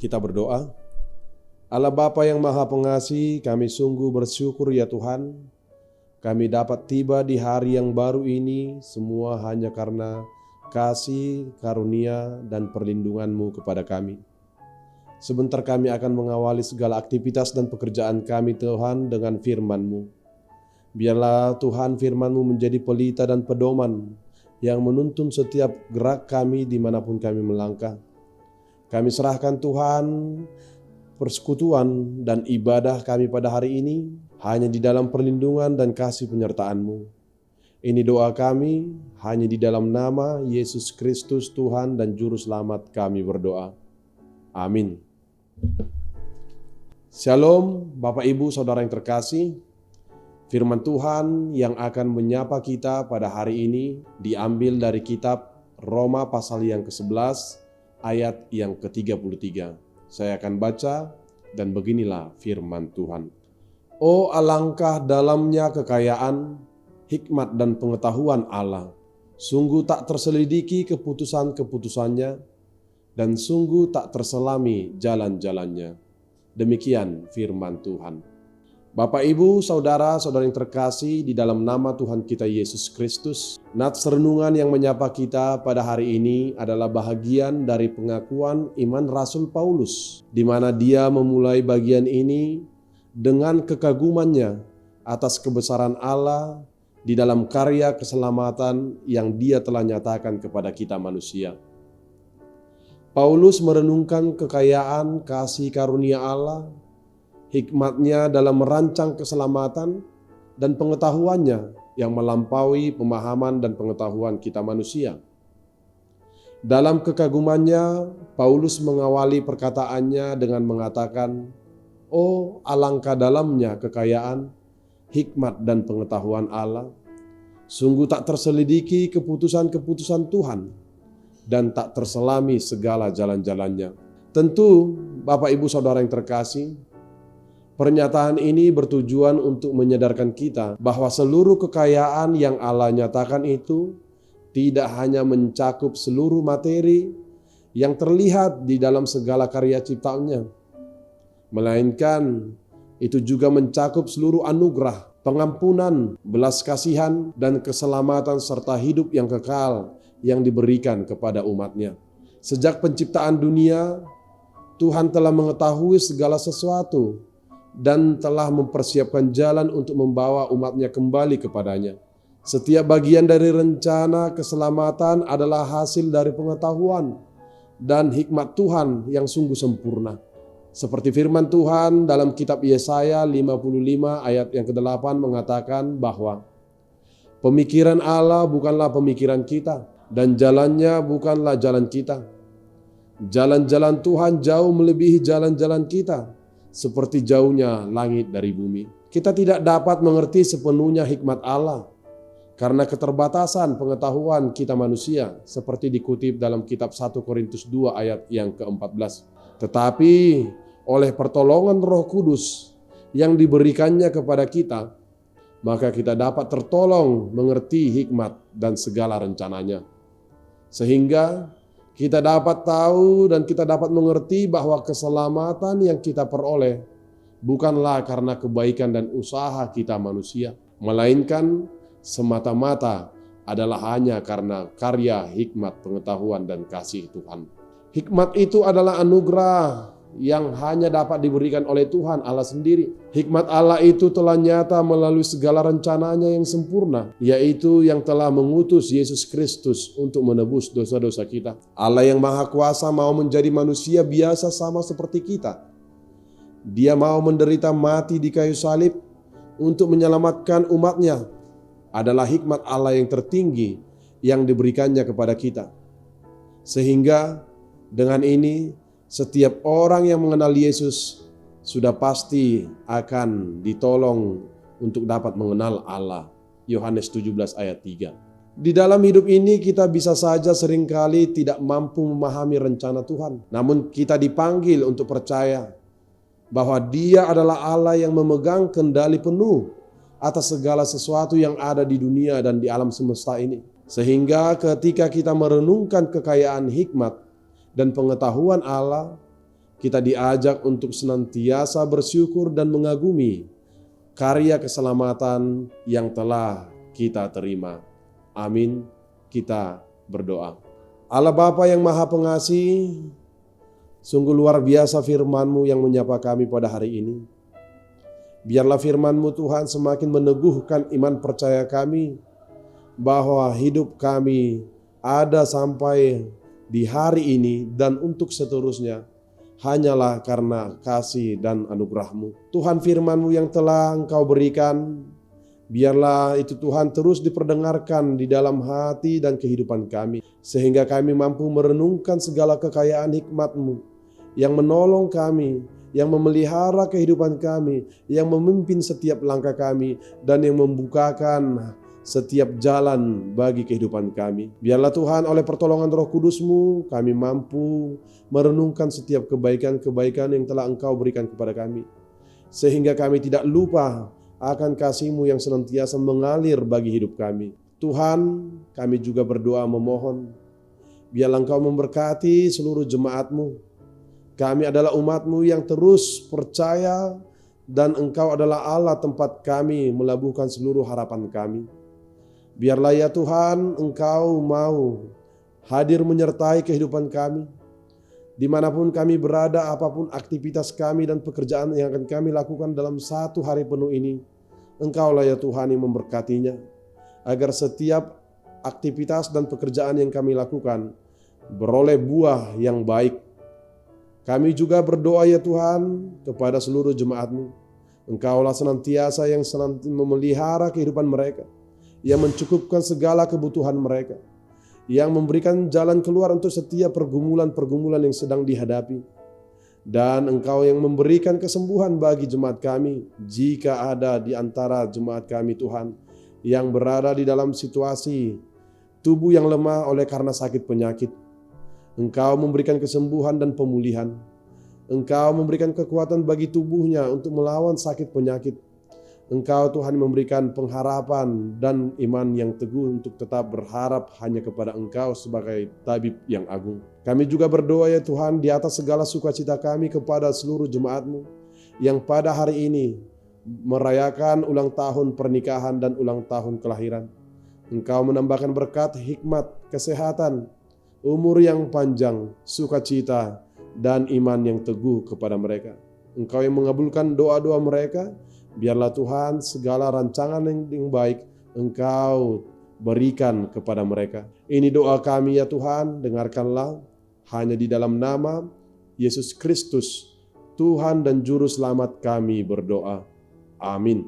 Kita berdoa. Allah Bapa yang Maha Pengasih, kami sungguh bersyukur ya Tuhan. Kami dapat tiba di hari yang baru ini, semua hanya karena kasih, karunia, dan perlindungan-Mu kepada kami. Sebentar kami akan mengawali segala aktivitas dan pekerjaan kami Tuhan dengan firman-Mu. Biarlah Tuhan firman-Mu menjadi pelita dan pedoman yang menuntun setiap gerak kami dimanapun kami melangkah. Kami serahkan Tuhan persekutuan dan ibadah kami pada hari ini hanya di dalam perlindungan dan kasih penyertaan-Mu. Ini doa kami hanya di dalam nama Yesus Kristus Tuhan dan Juru Selamat kami berdoa. Amin. Shalom Bapak Ibu Saudara yang terkasih. Firman Tuhan yang akan menyapa kita pada hari ini diambil dari kitab Roma pasal yang ke-11 ayat yang ke-33. Saya akan baca dan beginilah firman Tuhan. Oh alangkah dalamnya kekayaan, hikmat dan pengetahuan Allah. Sungguh tak terselidiki keputusan-keputusannya dan sungguh tak terselami jalan-jalannya. Demikian firman Tuhan. Bapak, Ibu, Saudara-saudara yang terkasih di dalam nama Tuhan kita Yesus Kristus, nats renungan yang menyapa kita pada hari ini adalah bahagian dari pengakuan iman Rasul Paulus, di mana dia memulai bagian ini dengan kekagumannya atas kebesaran Allah di dalam karya keselamatan yang dia telah nyatakan kepada kita manusia. Paulus merenungkan kekayaan kasih karunia Allah, hikmatnya dalam merancang keselamatan, dan pengetahuannya yang melampaui pemahaman dan pengetahuan kita manusia. Dalam kekagumannya, Paulus mengawali perkataannya dengan mengatakan, "Oh, alangkah dalamnya kekayaan, hikmat dan pengetahuan Allah. Sungguh tak terselidiki keputusan-keputusan Tuhan, dan tak terselami segala jalan-jalannya." Tentu, Bapak Ibu Saudara yang terkasih, pernyataan ini bertujuan untuk menyadarkan kita bahwa seluruh kekayaan yang Allah nyatakan itu tidak hanya mencakup seluruh materi yang terlihat di dalam segala karya ciptaannya, melainkan itu juga mencakup seluruh anugerah, pengampunan, belas kasihan, dan keselamatan serta hidup yang kekal yang diberikan kepada umatnya. Sejak penciptaan dunia, Tuhan telah mengetahui segala sesuatu dan telah mempersiapkan jalan untuk membawa umatnya kembali kepadanya. Setiap bagian dari rencana keselamatan adalah hasil dari pengetahuan dan hikmat Tuhan yang sungguh sempurna. Seperti firman Tuhan dalam kitab Yesaya 55 ayat yang ke-8 mengatakan bahwa pemikiran Allah bukanlah pemikiran kita dan jalannya bukanlah jalan kita. Jalan-jalan Tuhan jauh melebihi jalan-jalan kita, seperti jauhnya langit dari bumi. Kita tidak dapat mengerti sepenuhnya hikmat Allah karena keterbatasan pengetahuan kita manusia, seperti dikutip dalam kitab 1 Korintus 2 ayat yang ke-14. Tetapi oleh pertolongan Roh Kudus yang diberikannya kepada kita, maka kita dapat tertolong mengerti hikmat dan segala rencananya. Sehingga kita dapat tahu dan kita dapat mengerti bahwa keselamatan yang kita peroleh bukanlah karena kebaikan dan usaha kita manusia, melainkan semata-mata adalah hanya karena karya, hikmat, pengetahuan, dan kasih Tuhan. Hikmat itu adalah anugerah yang hanya dapat diberikan oleh Tuhan Allah sendiri. Hikmat Allah itu telah nyata melalui segala rencananya yang sempurna, yaitu yang telah mengutus Yesus Kristus untuk menebus dosa-dosa kita. Allah yang Maha Kuasa mau menjadi manusia biasa sama seperti kita. Dia mau menderita mati di kayu salib untuk menyelamatkan umatnya. Adalah hikmat Allah yang tertinggi yang diberikannya kepada kita. Sehingga dengan ini setiap orang yang mengenal Yesus sudah pasti akan ditolong untuk dapat mengenal Allah. Yohanes 17 ayat 3. Di dalam hidup ini kita bisa saja seringkali tidak mampu memahami rencana Tuhan. Namun kita dipanggil untuk percaya bahwa Dia adalah Allah yang memegang kendali penuh atas segala sesuatu yang ada di dunia dan di alam semesta ini. Sehingga ketika kita merenungkan kekayaan hikmat dan pengetahuan Allah, kita diajak untuk senantiasa bersyukur dan mengagumi karya keselamatan yang telah kita terima. Amin. Kita berdoa. Allah Bapa yang Maha Pengasih, sungguh luar biasa firman-Mu yang menyapa kami pada hari ini. Biarlah firman-Mu Tuhan semakin meneguhkan iman percaya kami bahwa hidup kami ada sampai di hari ini dan untuk seterusnya hanyalah karena kasih dan anugerah-Mu. Tuhan, firman-Mu yang telah Engkau berikan, biarlah itu Tuhan terus diperdengarkan di dalam hati dan kehidupan kami, sehingga kami mampu merenungkan segala kekayaan hikmat-Mu yang menolong kami, yang memelihara kehidupan kami, yang memimpin setiap langkah kami, dan yang membukakan setiap jalan bagi kehidupan kami. Biarlah Tuhan oleh pertolongan Roh Kudus-Mu kami mampu merenungkan setiap kebaikan-kebaikan yang telah Engkau berikan kepada kami, sehingga kami tidak lupa akan kasih-Mu yang senantiasa mengalir bagi hidup kami. Tuhan, kami juga berdoa memohon, biarlah Engkau memberkati seluruh jemaat-Mu. Kami adalah umat-Mu yang terus percaya dan Engkau adalah Allah tempat kami melabuhkan seluruh harapan kami. Biarlah ya Tuhan, Engkau mau hadir menyertai kehidupan kami. Dimanapun kami berada, apapun aktivitas kami dan pekerjaan yang akan kami lakukan dalam satu hari penuh ini, Engkaulah ya Tuhan yang memberkatinya, agar setiap aktivitas dan pekerjaan yang kami lakukan beroleh buah yang baik. Kami juga berdoa ya Tuhan kepada seluruh jemaat-Mu. Engkaulah senantiasa yang memelihara kehidupan mereka, yang mencukupkan segala kebutuhan mereka, yang memberikan jalan keluar untuk setiap pergumulan-pergumulan yang sedang dihadapi. Dan Engkau yang memberikan kesembuhan bagi jemaat kami, jika ada di antara jemaat kami Tuhan, yang berada di dalam situasi tubuh yang lemah oleh karena sakit penyakit. Engkau memberikan kesembuhan dan pemulihan. Engkau memberikan kekuatan bagi tubuhnya untuk melawan sakit penyakit. Engkau Tuhan memberikan pengharapan dan iman yang teguh untuk tetap berharap hanya kepada Engkau sebagai tabib yang agung. Kami juga berdoa ya Tuhan di atas segala sukacita kami kepada seluruh jemaat-Mu yang pada hari ini merayakan ulang tahun pernikahan dan ulang tahun kelahiran. Engkau menambahkan berkat, hikmat, kesehatan, umur yang panjang, sukacita, dan iman yang teguh kepada mereka. Engkau yang mengabulkan doa-doa mereka. Biarlah Tuhan segala rancangan yang baik Engkau berikan kepada mereka. Ini doa kami ya Tuhan, dengarkanlah hanya di dalam nama Yesus Kristus, Tuhan dan Juru Selamat kami berdoa. Amin.